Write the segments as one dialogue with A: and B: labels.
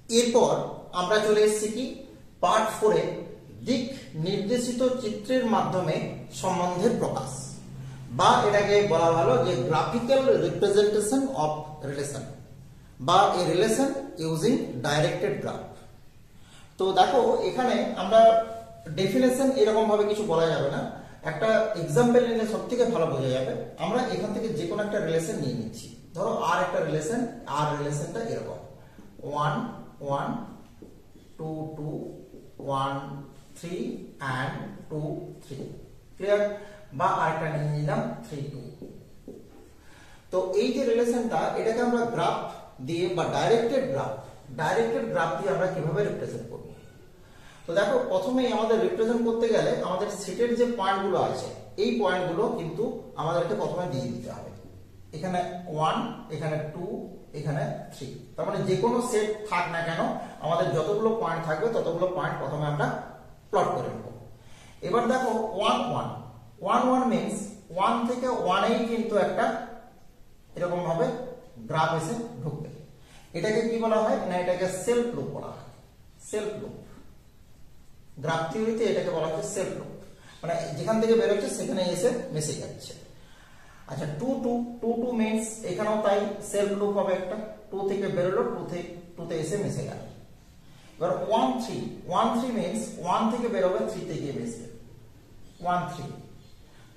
A: এরপর আমরা চলে এসেছি কি পার্ট 4 এ দিক নির্দেশিত চিত্রের মাধ্যমে সম্বন্ধের প্রকাশ, বা এটাকে বলা ভালো যে গ্রাফিক্যাল রিপ্রেজেন্টেশন অফ রিলেশন বা a relation using directed graph. তো দেখো এখানে আমরা ডেফিনেশন এরকম ভাবে কিছু বলা যাবে না, একটা এক্সাম্পল নিলে সব থেকে ভালো বোঝা যাবে। আমরা এখান থেকে যে কোনো একটা রিলেশন নিয়ে নিচ্ছি, ধরো আর একটা রিলেশন, আর রিলেশনটা এরকম 1 1 2 2 1 3 and 2 3, ক্লিয়ার? বা আরেকটা নিয়ে নিলাম 3 2। তো এই যে রিলেশনটা, এটাকে আমরা গ্রাফ দিয়ে বা ডাইরেক্টেড গ্রাফ দিয়ে আমরা কিভাবে রিপ্রেজেন্ট করব? তো দেখো প্রথমেই আমাদের রিপ্রেজেন্ট করতে গেলে আমাদের সেটের যে পয়েন্টগুলো আছে, এই পয়েন্টগুলো কিন্তু আমাদেরকে প্রথমে দিয়ে দিতে হবে। এখানে 1, এখানে 2, এখানে 3, তার মানে যে কোনো সেট থাক না কেন আমাদের যতগুলো পয়েন্ট থাকবে ততগুলো পয়েন্ট প্রথমে আমরা প্লট করে নেব। এবার দেখো 1 1 1 1 মিন্স 1 থেকে 1 এই কিন্তু একটা এরকম ভাবে গ্রাফ এসে ঢুকবে। এটাকে কি বলা হয় না, এটাকে সেলফ লুপ বলা হয়। সেলফ লুপ গ্রাফ থিওরিতে এটাকে বলা হচ্ছে সেলফ লুপ, মানে যেখান থেকে বের হচ্ছে সেখানে এসে মিশে যাচ্ছে। আচ্ছা 2 2 2 2 মিন্স এখানেও তাই সেলফ লুপ হবে একটা, 2 থেকে বেরোলো 2 তে এসে মিশে গেল। এবার 1 3 1 3 মিন্স 1 থেকে বেরোবে 3 তে গিয়ে মিশবে 1 3।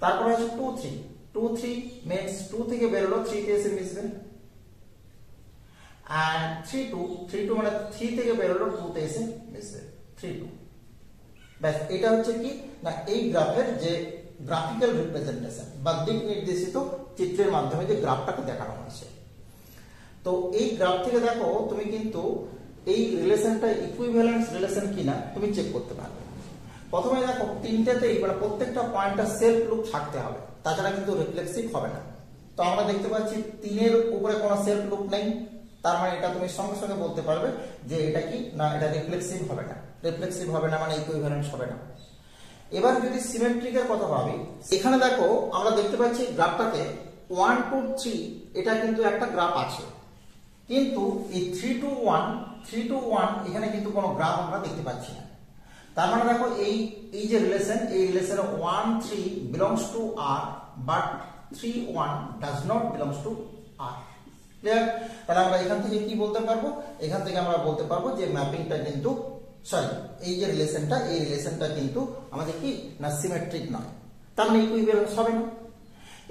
A: তারপরে আছে 2 3 2 3 মিন্স 2 থেকে বেরোলো 3 তে এসে মিশবে। and 3 2 মানে 3 থেকে বেরোলো 2 তে এসে মিশবে 3 2। ব্যাস, এটা হচ্ছে কি না এই গ্রাফের যে গ্রাফিক্যাল রিপ্রেজেন্টেশন বা দিক নির্দেশিত চিত্রের মাধ্যমে যে গ্রাফটাকে দেখানো হয়েছে। তো এই গ্রাফ থেকে দেখো তুমি কিন্তু এই রিলেশনটা ইকুইভ্যালেন্স রিলেশন কিনা তুমি চেক করতে পারবে। প্রথমে দেখো তিনটাতেই মানে প্রত্যেকটা পয়েন্টটা সেলফ লুপ থাকতে হবে, তাছাড়া কিন্তু রিফ্লেক্সিভ হবে না। তো আমরা দেখতে পাচ্ছি 3 এর উপরে কোনো সেলফ লুপ নেই, তার মানে এটা তুমি সঙ্গে সঙ্গে বলতে পারবে যে এটা কি না এটা রিফ্লেক্সিভ হবে না। রিফ্লেক্সিভ হবে না মানে ইকুইভ্যালেন্স হবে না। এবার যদি সিমেট্রিকের কথা ভাবি, এখানে দেখো আমরা দেখতে পাচ্ছি গ্রাফটাতে 1 2 3 এটা কিন্তু একটা গ্রাফ আছে, কিন্তু এই 3 2 1 এখানে কিন্তু কোনো গ্রাফ আমরা দেখতে পাচ্ছি না। তার মানে দেখো এই যে রিলেশন, এই রিলেশনে 1 3 belongs to R, but 3 1 does not belongs to R. Clear? তাহলে আমরা এখান থেকে কি বলতে পারবো? এখান থেকে আমরা বলতে পারবো যে ম্যাপিংটা কিন্তু সরি এই যে রিলেশনটা, এই রিলেশনটা কিন্তু আমাদের কি না সিমেট্রিক নয়, তার মানে ইকুইভ্যালেন্স হবে না।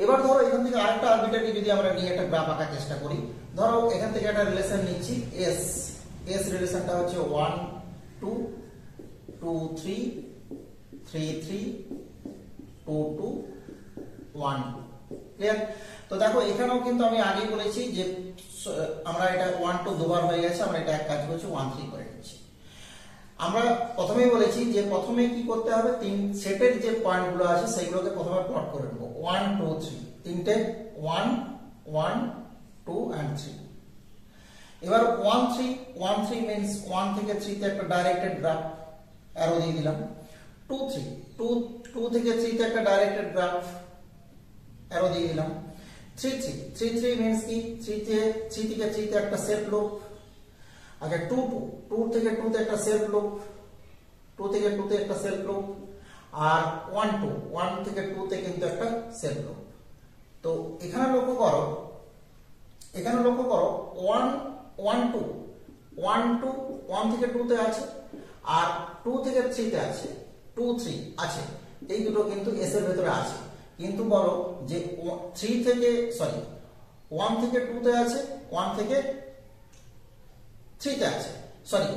A: এবার ধরো এখান থেকে আরেকটা আরবিটারি যদি আমরা নিয়ে একটা গ্রাফ আঁকার চেষ্টা করি, ধরো এখান থেকে একটা রিলেশন নিচ্ছি এস রিলেশনটা হচ্ছে 1 2 2 3 3 3 2 2 1 2। ক্লিয়ার? তো দেখো এখানেও কিন্তু আমি আগেই বলেছি যে আমরা এটা 1 2 দুবার হয়ে গেছে, আমরা এটা এক কাজ করছি 1 3 করে নিচ্ছি। আমরা প্রথমেই বলেছি যে প্রথমে কি করতে হবে, তিন সেটের যে পয়েন্টগুলো আছে সেগুলোকে প্রথমে প্লট করে নেব 1 2 3, তিনটে 1 1 2 and 3। এবার 1 3 মিন্স 1 থেকে 3 তে একটা ডাইরেক্টেড গ্রাফ অ্যারো দিয়ে দিলাম। 2 3 2 থেকে 3 তে একটা ডাইরেক্টেড গ্রাফ অ্যারো দিয়ে দিলাম। 3 3 মিন্স কি 3 থেকে 3 তে একটা সেলফ লুপ। আচ্ছা 2 থেকে 2 তে একটা সেলফ লুপ, 2 থেকে 2 তে একটা সেলফ লুপ, আর 1 থেকে 2 তে কিন্তু একটা সেলফ লুপ। তো এখানে লক্ষ্য করো 1 থেকে 2 তে আছে, আর 2 থেকে 3 তে আছে, 2 3 আছে, এই দুটো কিন্তু এস এর ভেতরে আছে। কিন্তু বলো যে 1 থেকে 2 তে আছে, 1 থেকে 3 তে আছে,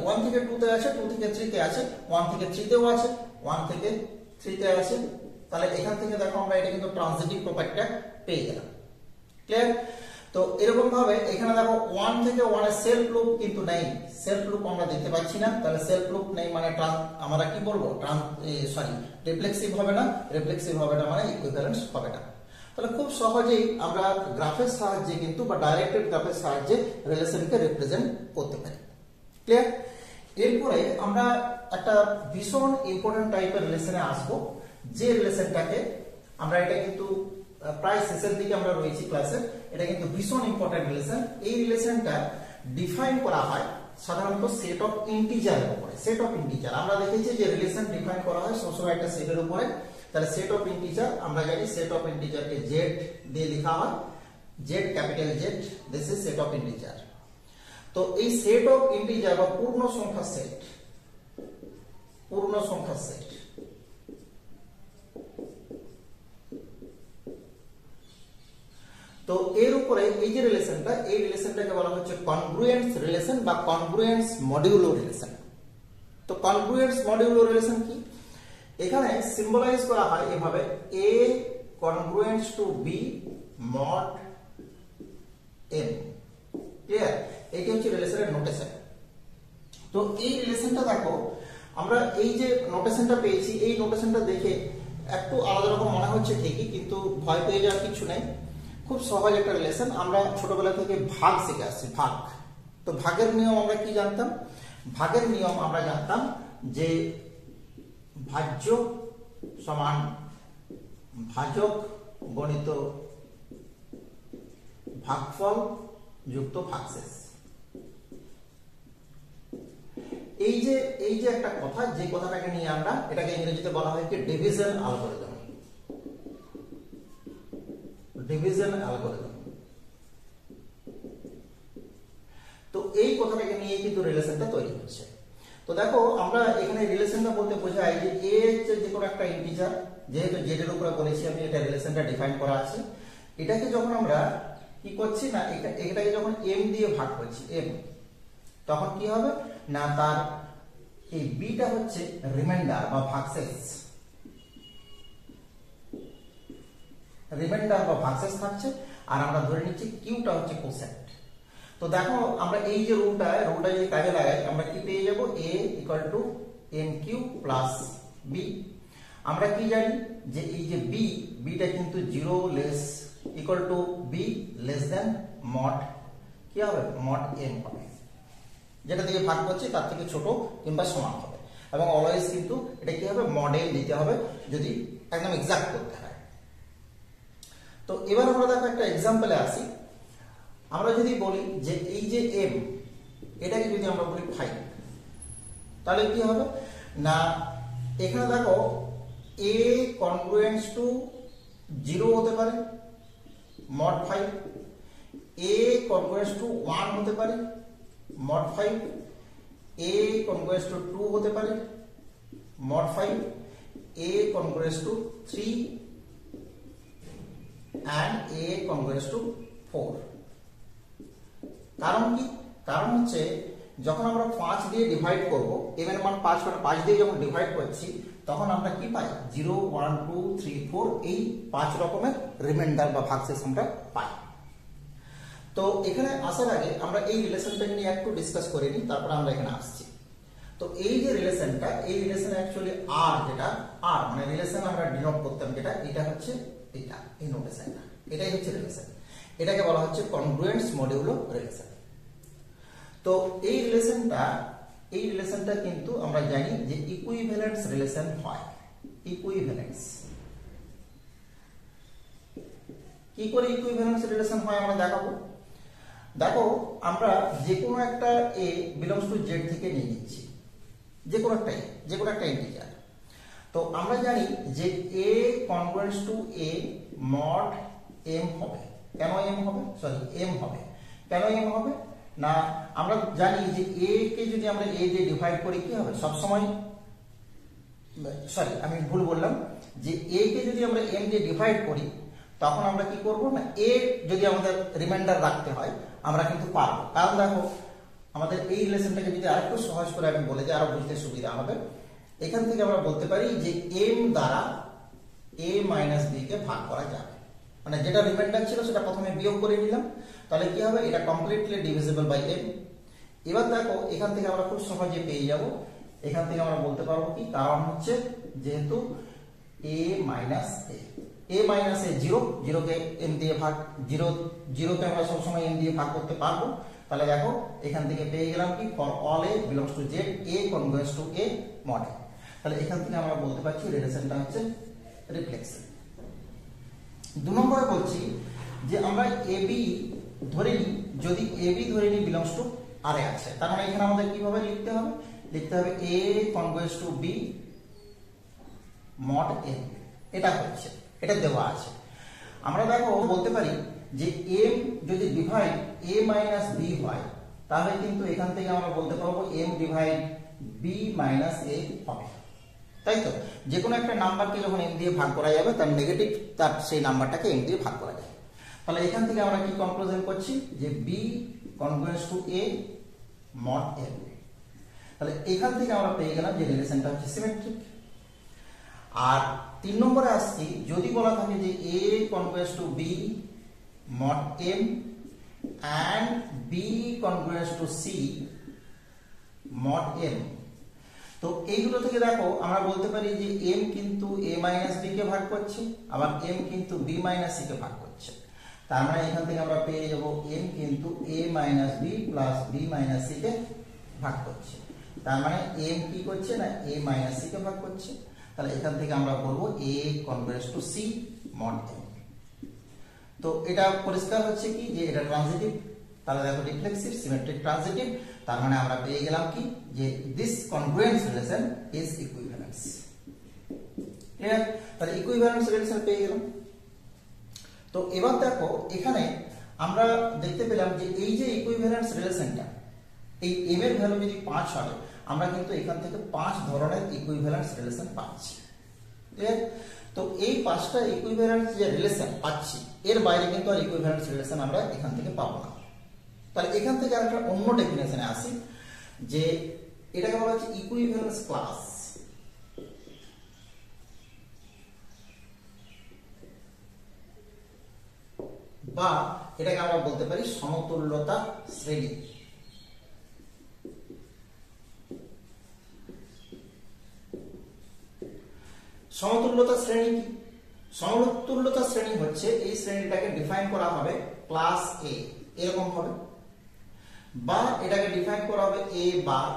A: 1 থেকে 2 তে আছে, 2 থেকে 3 তে আছে, 1 থেকে 3 তেও আছে, 1 থেকে 3 তে আছে। তাহলে এখান থেকে দেখো আমরা এটা কিন্তু ট্রানজিটিভ প্রপার্টিটা পেয়ে গেলাম। ক্লিয়ার? তো এরকম ভাবে এখানে দেখো 1 থেকে 1 এর সেলফ লুপ কিন্তু নেই, সেলফ লুপ আমরা দেখতে পাচ্ছি না। তাহলে সেলফ লুপ নেই মানে আমরা কি বলবো রিফ্লেক্সিভ হবে না, মানে ইকুইভ্যালেন্স হবে না। তাহলে খুব সহজেই আমরা গ্রাফের সাহায্যে কিন্তু বা ডাইরেক্টেড গ্রাফের সাহায্যে রিলেশনকে রিপ্রেজেন্ট করতে পারি। ক্লিয়ার? এরপরে আমরা একটা ভীষণ ইম্পর্টেন্ট টাইপের রিলেশনে আসবো, যে রিলেশনটাকে আমরা এটা কিন্তু প্রায় শেষের দিকে আমরা রয়েছি ক্লাসের, এটা কিন্তু ভীষণ ইম্পর্টেন্ট রিলেশন। এই রিলেশনটা ডিফাইন করা হয় সাধারণত সেট অফ ইন্টিজারের উপরে। সেট অফ ইন্টিজার আমরা দেখেছি যে রিলেশন ডিফাইন করা হয় সবসময় একটা সেটের উপরে। তাহলে সেট অফ ইন্টিজার আমরা জানি সেট অফ ইন্টিজারকে জেড দিয়ে লেখা হয়, Z capital Z, this is set of integer. তো এই সেট অফ ইন্টিজার বা পূর্ণ সংখ্যার সেট, পূর্ণ সংখ্যার সেট তো এর উপরে এই যে রিলেশনটা, এই রিলেশনটাকে বলা হচ্ছে কনগ্রুয়েন্স রিলেশন বা কনগ্রুয়েন্স মডিউলো রিলেশন। তো কনগ্রুয়েন্স মডিউলো রিলেশন কি? এখানে সিম্বলাইজ করা হয় এভাবে a congruence to b mod m। Clear? এটি হচ্ছে রিলেশনের নোটেশন। তো এই রিলেশনটা দেখো, আমরা এই যে নোটেশনটা পেয়েছি, এই নোটেশনটা দেখে একটু আলাদা রকম মনে হচ্ছে ঠিকই, কিন্তু ভয় পেয়ে যাওয়ার কিছু নেই। খুব সহজ একটা রিলেশন। আমরা ছোটবেলা থেকে ভাগ শিখে আসছি, ভাগ। তো ভাগের নিয়ম আমরা কি জানতাম? ভাগের নিয়ম আমরা জানতাম যে ভাজ্য সমান ভাজক গণিত ভাগফল যুক্ত ভাগশেষ। এই যে একটা কথা, যে কথাটাকে নিয়ে আমরা এটাকে ইংরেজিতে বলা হয় কি ডিভিশন অ্যালগরিদম। Division algorithm. তো এই কথাটাকে নিয়ে কিন্তু রিলেশনটা তৈরি হচ্ছে। তো দেখো, আমরা এখানে রিলেশনটা বলতে বোঝাই যে a হচ্ছে যে কোনো একটা ইন্টিজার, যেহেতু জেড এর উপরে বলেছি আমি, এটা রিলেশনটা ডিফাইন করা আছে। এটাকে যখন আমরা কি করছি না, এটাকে যখন m দিয়ে ভাগ করছি, m, তখন কি হবে না, তার এই bটা হচ্ছে রিমাইন্ডার বা ভাগশেষ, রিমাইন্ডার বা ভাগশেষ থাকছে, আর আমরা ধরে নিচ্ছি কিউটা হচ্ছে কোসেন্ট। তো দেখো, আমরা এই যে রুলটা যদি কাজে লাগাই, আমরা কি পেয়ে যাব? a equal to mq plus b। আমরা কি জানি যে এই যে bটা কিন্তু 0 less equal to b less than mod কি হবে? মড m হবে। যেটা দিয়ে ভাগ করছি তার থেকে ছোট কিংবা সমান হবে, এবং অলওয়েজ কিন্তু এটা কি হবে? মডেল দিতে হবে যদি একদম এক্সাক্ট করতে হয়। তো এবার আমরা দেখো একটা এক্সাম্পলে আসি। আমরা যদি বলি যে এই যে m, এটাকে যদি আমরা বলি 5, তাহলে কি হবে না, এখানে দেখো a কনগ্রুয়েন্স টু 0 হতে পারে mod 5, a কনগ্রুয়েন্স টু 1 হতে পারে mod 5, a কনগ্রুয়েন্স টু 2 হতে পারে mod 5, a congruence to 3 and a congruence to 4। কারণ কি? কারণ হচ্ছে যখন আমরা 5 দিয়ে ডিভাইড করব, m এর মান 5 দিয়ে যখন ডিভাইড করছি, তখন আমরা কি পাই? 0 1 2 3 4 এই 5 রকমের রিমাইন্ডার বা ভাগশেষ আমরা পাই। তো এখানে আসার আগে আমরা এই রিলেশনটাকে নিয়ে একটু ডিসকাস করে নিই, তারপর আমরা এখানে আসছি। তো এই যে রিলেশনটা, এই রিলেশন অ্যাকচুয়ালি আর, যেটা আর মানে রিলেশন আমরা ডিনোট করতাম যেটা, এটা হচ্ছে এটা, এই নোটেশনটা, এটাই হচ্ছে রিলেশন। এটাকে বলা হচ্ছে কনগ্রুয়েন্স মডিউলো রিলেশন। তো এই রিলেশনটা কিন্তু আমরা জানি যে ইকুইভ্যালেন্স রিলেশন হয়। ইকুইভ্যালেন্স কি করে ইকুইভ্যালেন্স রিলেশন হয় আমরা দেখাবো। দেখো, আমরা যে কোনো একটা a বিলংস টু z থেকে নিয়ে নিচ্ছি, যে কোনো একটা ইন্টিজার। তো আমরা জানি যে a congruence to a mod m হবে। কেন m হবে? m হবে। কেন m হবে না, আমরা জানি যে a কে যদি আমরা a দিয়ে ডিভাইড করি কি হবে? সবসময়, আমি ভুল বললাম, যে a কে যদি আমরা m দিয়ে ডিভাইড করি, তখন আমরা কি করব না, a যদি আমাদের রিমাইন্ডার রাখতে হয় আমরা কিন্তু পারবো। কারণ দেখো, আমাদের এই রিলেশনটাকে যদি আরেকটু সহজ করে আমি বলে যে আরো বুঝতে সুবিধা হবে, এখান থেকে আমরা বলতে পারি যে m দ্বারা a মাইনাস b কে ভাগ করা যাবে। মানে যেটা রিমাইন্ডার ছিল সেটা প্রথমে বিয়োগ করে নিলাম, তাহলে কি হবে? এটা কমপ্লিটলি ডিভিজিবল বাই m। এবার দেখো, এখান থেকে আমরা খুব সহজে পেয়ে যাব। এখান থেকে আমরা বলতে পারবো কি, কারণ হচ্ছে যেহেতু a minus a 0 K m দিয়ে ভাগ, 0 কে আমরা সবসময় m দিয়ে ভাগ করতে পারবো। তাহলে দেখো, এখান থেকে পেয়ে গেলাম কি, for all a belongs to z a congruence to a mod a। তাহলে এখান থেকে আমরা বলতে পারছি রিলেশনটা হচ্ছে রিফ্লেক্সিভ। 2 নম্বরে বলছি যে আমরা ab ধরে নিই, যদি ab ধরে নিই বিলংস টু আরে আছে, তার মানে এখানে আমাদের কিভাবে লিখতে হবে, লিখতে হবে a congruence to b mod m, এটা হচ্ছে, এটা দেওয়া আছে। আমরা দেখো বলতে পারি যে m যদি ডিভাইড a মাইনাস b হয়, তাহলে কিন্তু এখান থেকে আমরা বলতে পারবো m divide b minus a হবে, তাই তো? যে কোনো একটা নাম্বারকে যখন m দিয়ে ভাগ করা যাবে তার নেগেটিভ, তার সেই নাম্বারটাকে m দিয়ে ভাগ করা যাবে। তাহলে এখান থেকে আমরা কি কনক্লুশন করছি যে b congruence to a mod m। তাহলে এখান থেকে আমরা পেয়ে গেলাম যে রিলেশনটা হচ্ছে সিমেট্রিক। আর 3 নম্বরে আসছি, যদি বলা থাকে যে a congruence to b mod m and b congruence to c mod m, তো এইগুলো থেকে দেখো আমরা বলতে পারি যে m কিন্তু a মাইনাস b কে ভাগ করছে, আবার m কিন্তু b মাইনাস c কে ভাগ করছে। তার মানে এখান থেকে আমরা পেয়ে যাব m কিন্তু a minus b plus b minus c কে ভাগ করছে। তার মানে m কি করছে না a মাইনাস c কে ভাগ করছে। তাহলে এখান থেকে আমরা বলবো a congruence to c mod m। তো এটা পরিষ্কার হচ্ছে কি যে এটা ট্রানজিটিভ, তাহলে দেখো রিফ্লেক্সিভ, সিমেট্রিক, ট্রানজিটিভ। তার মানে আমরা পেয়ে গেলাম কি যে this congruence relation is equivalence. Clear? তাহলে ইকুইভ্যালেন্স রিলেশন পেয়ে গেলাম। তো এবার দেখো এখানে আমরা দেখতে পেলাম যে এই যে ইকুইভ্যালেন্স রিলেশনটা, এই m এর ভ্যালু যদি 5 হয়, আমরা কিন্তু এখান থেকে 5 ধরনের ইকুইভ্যালেন্স রিলেশন পাচ্ছি। ক্লিয়ার? তো এই 5টা ইকুইভ্যালেন্স যে রিলেশন পাচ্ছি, এর বাইরে কিন্তু আর ইকুইভ্যালেন্স রিলেশন আমরা এখান থেকে পাবো না। তাহলে এখান থেকে একটা অন্য ডেফিনেশনে আসি, যে এটাকে বলা হচ্ছে ইকুইভ্যালেন্স ক্লাস, বা এটাকে আমরা বলতে পারি সমতুল্যতা শ্রেণী। সমতুল্যতা শ্রেণী কি? সমতুল্যতা শ্রেণী হচ্ছে এই শ্রেণীটাকে ডিফাইন করা হবে ক্লাস এ, এরকম হবে, বা এটাকে ডিফাইন করা হবে এ বার,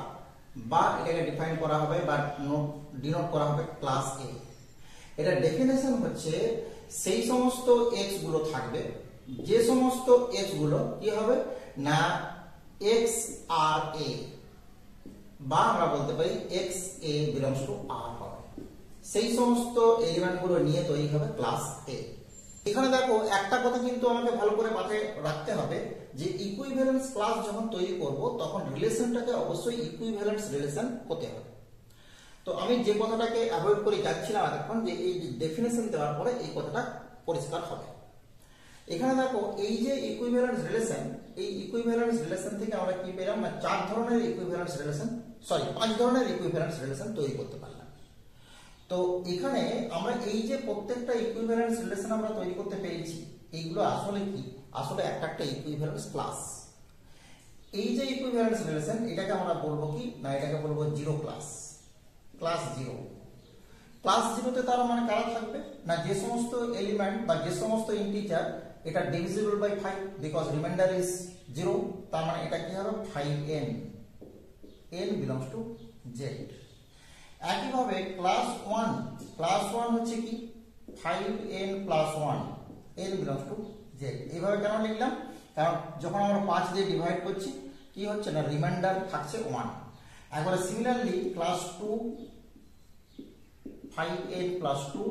A: বা এটাকে ডিফাইন করা হবে বা ডিনোট করা হবে ক্লাস এ। এটা ডেফিনেশন হচ্ছে সেই সমস্ত এক্স গুলো থাকবে, যে সমস্ত এক্স গুলো কি হবে না এক্স আর এ, বা আমরা বলতে পারি এক্স এ বিলংস টু আর হবে, সেই সমস্ত এলিমেন্ট গুলো নিয়ে তৈরি হবে ক্লাস এ। এখানে দেখো একটা কথা কিন্তু আমাকে ভালো করে মাথায় রাখতে হবে যে ইকুইভ্যালেন্স ক্লাস যখন তৈরি করব তখন রিলেশনটাকে অবশ্যই ইকুইভ্যালেন্স রিলেশন হতে হবে। তো আমি যে কথাটাকে অ্যাভয়েড করে যাচ্ছিলাম এতক্ষণ, যে এই ডেফিনেশন দেওয়ার পরে এই কথাটা পরিষ্কার হবে। এখানে দেখো এই যে ইকুইভ্যালেন্স রিলেশন, এই ইকুইভ্যালেন্স রিলেশন থেকে আমরা কি পেলাম না 4 ধরনের ইকুইভ্যালেন্স রিলেশন, 5 ধরনের ইকুইভ্যালেন্স রিলেশন তৈরি করতে পারলাম। তো এখানে আমরা এই যে প্রত্যেকটা ইকুইভ্যালেন্স রিলেশন আমরা তৈরি করতে পেরেছি, এইগুলো আসলে কি, আসলে একটা ইকুইভ্যালেন্স ক্লাস। এই যে ইকুইভ্যালেন্স রিলেশন, এটাকে আমরা বলবো কি না, এটাকে বলবো zero class, class zero. Class জিরোতে তার মানে কারা থাকবে না যে সমস্ত এলিমেন্ট বা যে সমস্ত ইন্টিজার এটা divisible by 5 because remainder is 0, তার মানে এটা কি হবে 5n, n belongs to z। একইভাবে ক্লাস 1 হচ্ছে কি 5n plus 1, n belongs to z। এইভাবে কেন লিখলাম, কারণ যখন আমরা 5 দিয়ে ডিভাইড করছি কি হচ্ছে না রিমাইন্ডার থাকছে 1। একবারে similarly class 2 5n plus 2,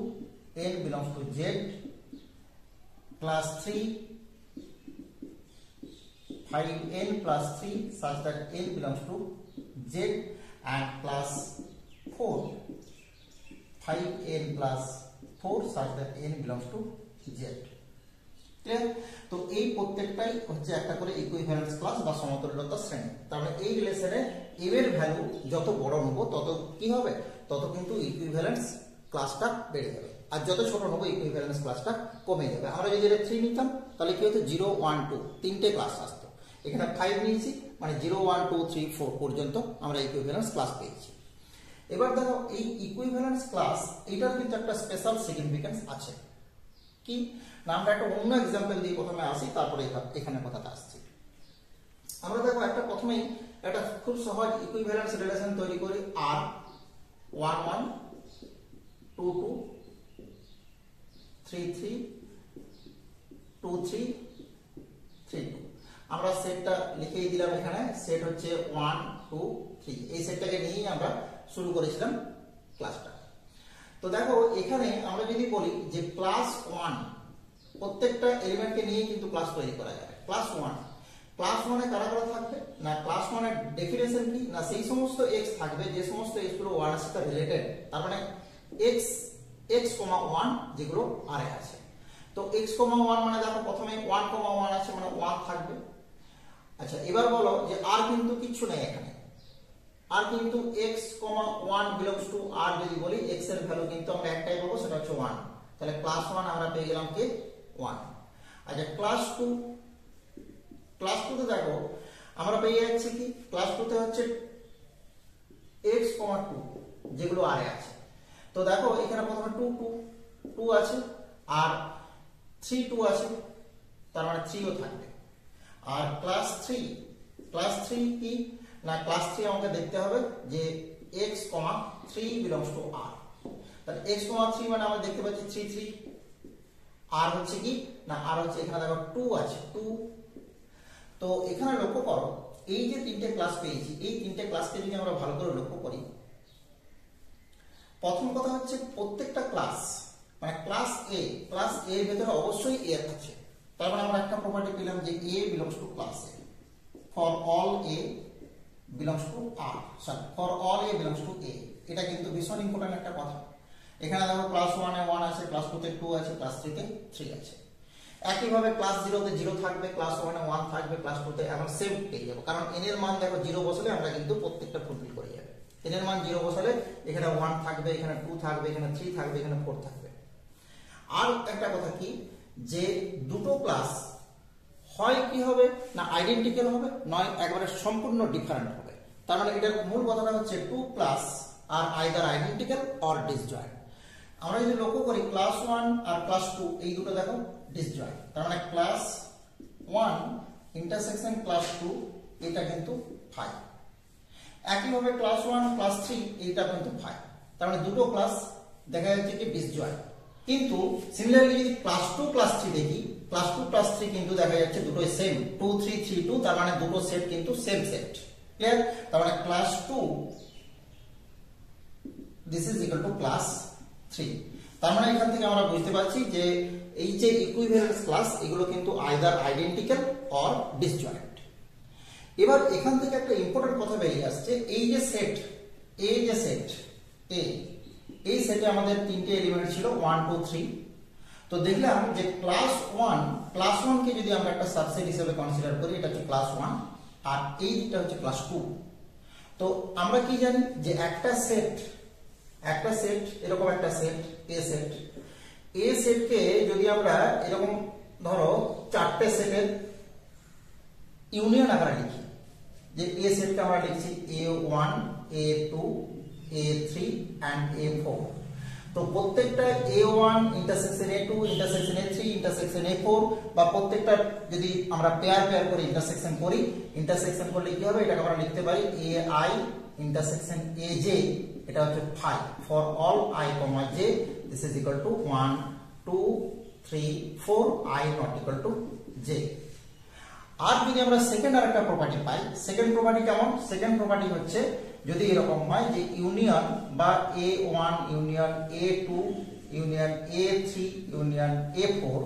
A: n belongs to z. Class 3 5n plus 3 such that n belongs to z, and class 4 5n plus 4 such that n belongs to z. Clear? তো এই প্রত্যেকটাই হচ্ছে একটা করে ইকুইভ্যালেন্স ক্লাস বা সমতুল্যতা শ্রেণী। তার মানে এই রিলেশনে m এর ভ্যালু যত বড় নেব তত কি হবে, তত কিন্তু ইকুইভ্যালেন্স ক্লাসটা বেড়ে যাবে, আর যত ছোট নেব ইকুইভ্যালেন্স ক্লাসটা কমে যাবে। আমরা যদি এটা 3 নিতাম তাহলে কি হতো 0 1 2 তিনটে ক্লাস আসতো, এখানে 5 নিয়েছি মানে 0 1 2 3 4 পর্যন্ত আমরা ইকুইভ্যালেন্স ক্লাস পেয়েছি। এবার দেখো এই ইকুইভ্যালেন্স ক্লাস এটার কিন্তু একটা স্পেশাল সিগনিফিকেন্স আছে কি না, আমরা একটা অন্য এক্সাম্পল দিয়ে প্রথমে আসি, তারপরে এখানে কথাটা আসছি। আমরা দেখো একটা প্রথমেই একটা খুব সহজ ইকুইভ্যালেন্স রিলেশন তৈরি করি, আর 1 1 2 2 3 3 2 3 3 2। আমরা সেটটা লিখেই দিলাম এখানে। সেট হচ্ছে 1 2 3, এই সেটটাকে নিয়েই আমরা শুরু করেছিলাম ক্লাসটা। তো দেখো এখানে আমরা যদি বলি যে ক্লাস 1, প্রত্যেকটা এলিমেন্টকে নিয়ে কিন্তু ক্লাস তৈরি করা যাবে। ক্লাস 1 এ কারা কারা থাকবে না, ক্লাস 1 এর ডেফিনেশন কি না, সেই সমস্ত x থাকবে যে সমস্ত x গুলো 1 এর সাথে রিলেটেড, তার মানে x, 1 যেগুলো আরে আছে। তো x, 1 মানে দেখো প্রথমে 1, 1 আছে মানে 1 থাকবে। আচ্ছা এবার বলো যে আর কিন্তু কিছু নেই এখানে, আর কিন্তু x, 1 বিলংস টু আর যদি বলি x এর ভ্যালু কিন্তু আমরা একটাই পাবো, সেটা হচ্ছে 1। তাহলে ক্লাস 1 আমরা পেয়ে গেলাম কি 1। আচ্ছা ক্লাস 2 তে দেখো আমরা পেয়ে যাচ্ছি কি, ক্লাস 2 তে হচ্ছে x, 2 যেগুলো আরে আছে। তো দেখো এখানে প্রথমে 2 আছে আর 3 আছে, তার মানে 3 ও থাকবে। আর ক্লাস 3 কি না, ক্লাস 3 আমাকে দেখতে হবে যে x, 3 বিলংস টু r। তাহলে x, 3 মানে আমরা দেখতে পাচ্ছি 3 আর হচ্ছে কি না, আর হচ্ছে এখানে দেখো 2 আছে 2। তো এখানে লক্ষ্য করো এই যে তিনটে ক্লাস পেয়েছি, এই তিনটে ক্লাসকে যদি আমরা ভালো করে লক্ষ্য করি, প্রথম কথা হচ্ছে প্রত্যেকটা ক্লাস মানে ক্লাস এ এর ভেতরে অবশ্যই এ আছে। তার মানে আমরা একটা প্রপার্টি পেলাম যে a belongs two class A, for all a belongs two r, sorry for all a belongs two a। এটা কিন্তু ভীষণ ইম্পর্টেন্ট একটা কথা। এখানে দেখো ক্লাস 1 এ 1 আছে, ক্লাস 2 তে 2 আছে, ক্লাস 3 তে 3 আছে। একইভাবে ক্লাস 0 তে 0 থাকবে, ক্লাস 1 এ 1 থাকবে, ক্লাস 2 তে এখন সেম পেয়ে যাবো, কারণ n এর মান দেখো 0 বসালে আমরা কিন্তু প্রত্যেকটা ফুলফিল করে যাবে। n এর মান 0 বসালে এখানে 1 থাকবে, এখানে 2 থাকবে, এখানে 3 থাকবে, এখানে 4 থাকবে। আর একটা কথা কি যে দুটো ক্লাস হয় কি হবে না আইডেন্টিক্যাল হবে, নয় একবারে সম্পূর্ণ ডিফারেন্ট হবে। তার মানে এটার মূল কথাটা হচ্ছে 2 class are either identical or disjoint. আমরা যদি লক্ষ্য করি ক্লাস 1 আর ক্লাস 2 এই দুটো দেখো ডিসজয়েন্ট, তার মানে ক্লাস 1 ইন্টারসেকশন ক্লাস 2 এটা কিন্তু 5। একইভাবে ক্লাস 1 ক্লাস 3 এইটা কিন্তু 5, তার মানে দুটো ক্লাস দেখা যাচ্ছে কি ডিসজয়েন্ট। কিন্তু সিমিলারলি যদি ক্লাস 2 ক্লাস 3 দেখি, ক্লাস 2 ক্লাস 3 কিন্তু দেখা যাচ্ছে দুটোই সেম, 2 3 3 2, তার মানে দুটো সেট কিন্তু সেম সেট। ক্লিয়ার? তার মানে class 2 this is equal to class 3। তার মানে এখান থেকে আমরা বুঝতে পারছি যে এই যে ইকুইভ্যালেন্স ক্লাস এগুলো কিন্তু আইদার আইডেন্টিক্যাল অর ডিসজয়েন্ট। এবার এখান থেকে একটা ইম্পর্টেন্ট কথা বেরিয়ে আসছে, এই যে সেট এই সেটে আমাদের তিনটে এলিমেন্ট ছিল 1 2 3। তো দেখলাম যে ক্লাস 1 কে যদি আমরা একটা সাবসেট হিসেবে কনসিডার করি, এটা হচ্ছে ক্লাস 1 আর এই দিকটা হচ্ছে ক্লাস 2। তো আমরা কি জানি যে একটা সেট এরকম একটা সেট এ সেটকে যদি আমরা এরকম ধরো চারটে সেটের ইউনিয়ন আকারে লিখি, যে এ সেটকে আমরা লিখছি A1 A2 A3 and A4। তো প্রত্যেকটা A1 intersection A2 intersection A3 intersection A4, বা প্রত্যেকটা যদি আমরা পেয়ার করে ইন্টারসেকশন করলে কি হবে, এটাকে আমরা লিখতে পারি AI ইন্টারসেকশন AJ, এটা হচ্ছে 5 for all I, j this is equal to 1 2 3 4 I not equal to j। আর যদি আমরা সেকেন্ড আরেকটা প্রপার্টি পাই, সেকেন্ড প্রপার্টি কেমন, সেকেন্ড প্রপার্টি হচ্ছে যদি এরকম হয় যে ইউনিয়ন বা A1 union A2 union A3 union A4,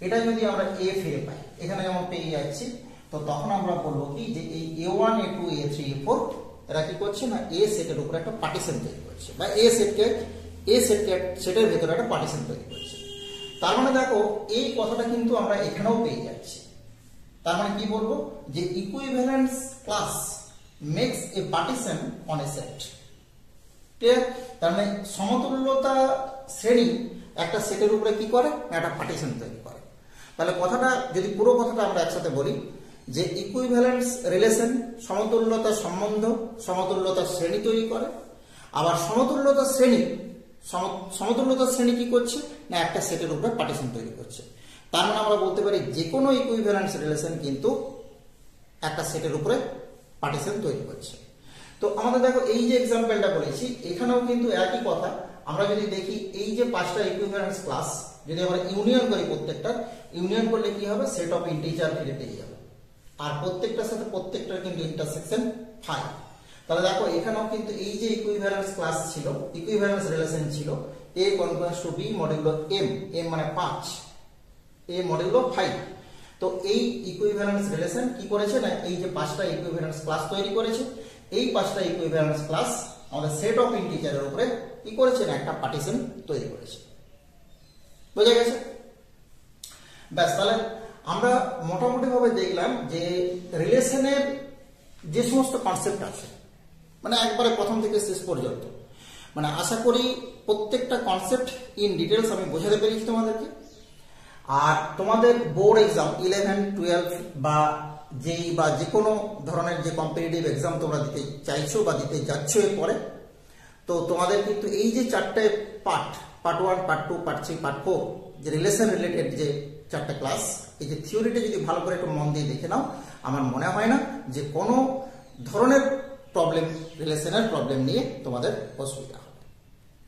A: এটা যদি আমরা A ফিরে পাই, এখানে যেমন পেয়ে যাচ্ছি, তো তখন আমরা বলবো কি যে এই A1 A2 A3 A4 এরা কি করছে না A সেটের উপর একটা পার্টিশন তৈরি করছে, বা A সেটের ভেতরে একটা পার্টিশন তৈরি করছে। তার মানে দেখো এই কথাটা কিন্তু আমরা এখানেও পেয়ে যাচ্ছি। তার মানে কি বলবো যে equivalence class makes a partition on a set. Clear? তার মানে সমতুল্যতা শ্রেণী একটা সেটের উপরে কি করে না একটা পার্টিশন তৈরি করে। তাহলে কথাটা যদি পুরো কথাটা আমরা একসাথে বলি যে ইকুইভ্যালেন্স রিলেশন সমতুল্যতা সম্বন্ধ সমতুল্যতা শ্রেণী তৈরি করে, আবার সমতুল্যতা শ্রেণী কি করছে না একটা সেটের উপরে পার্টিশন তৈরি করছে। তার মানে আমরা বলতে পারি যে কোনো ইকুইভ্যালেন্স রিলেশন কিন্তু একটা সেটের উপরে পার্টিশন তৈরি করছে। তো আমাদের দেখো এই যে এক্সাম্পলটা বলেছি, এখানেও কিন্তু একই কথা। আমরা যদি দেখি এই যে পাঁচটা ইকুইভ্যালেন্স ক্লাস যদি আমরা ইউনিয়ন করি, প্রত্যেকটা ইউনিয়ন করলে কি হবে, সেট অফ ইন্টিজার ফিরে পেয়ে যাবে। আর প্রত্যেকটার সাথে প্রত্যেকটার কিন্তু ইন্টারসেকশন 5। তাহলে দেখো এখানেও কিন্তু এই যে ইকুইভ্যালেন্স ক্লাস ছিল, ইকুইভ্যালেন্স রিলেশন ছিল a congruent to b modulo m মানে 5, a মডুলো 5। তো এই ইকুইভ্যালেন্স রিলেশন কি করেছে না, এই যে 5টা ইকুইভ্যালেন্স ক্লাস তৈরি করেছে, এই 5টা ইকুইভ্যালেন্স ক্লাস আমাদের সেট অফ ইন্টিজারের উপরে কি করেছে না, একটা পার্টিশন তৈরি করেছে। বোঝা গেছে? ব্যাস, তাহলে আমরা মোটামুটি ভাবে দেখলাম যে রিলেশনের যে সমস্ত কনসেপ্ট আছে, মানে একবারে প্রথম থেকে শেষ পর্যন্ত, মানে আশা করি প্রত্যেকটা কনসেপ্ট ইন ডিটেলস আমি বোঝাতে পেরেছি তোমাদেরকে। আর তোমাদের বোর্ড এক্সাম 11, 12 বা যেই বা যে কোনো ধরনের যে কম্পিটিটিভ এক্সাম তোমরা দিতে চাইছো বা দিতে যাচ্ছ এরপরে, তো তোমাদের কিন্তু এই যে চারটে পার্ট 1, পার্ট 2, পার্ট 3, পার্ট 4, যে রিলেশন রিলেটেড যে চারটে ক্লাস, এই যে থিওরিটা যদি ভালো করে একটু মন দিয়ে দেখে নাও, আমার মনে হয় না যে কোনো ধরনের প্রবলেম, রিলেশনের প্রবলেম নিয়ে তোমাদের অসুবিধা হবে।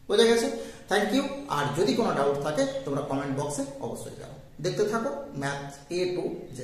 A: বোঝা গেছে? Thank you. আর যদি কোনো ডাউট থাকে তোমরা কমেন্ট বক্সে অবশ্যই জানাও। দেখতে থাকো ম্যাথ A to Z।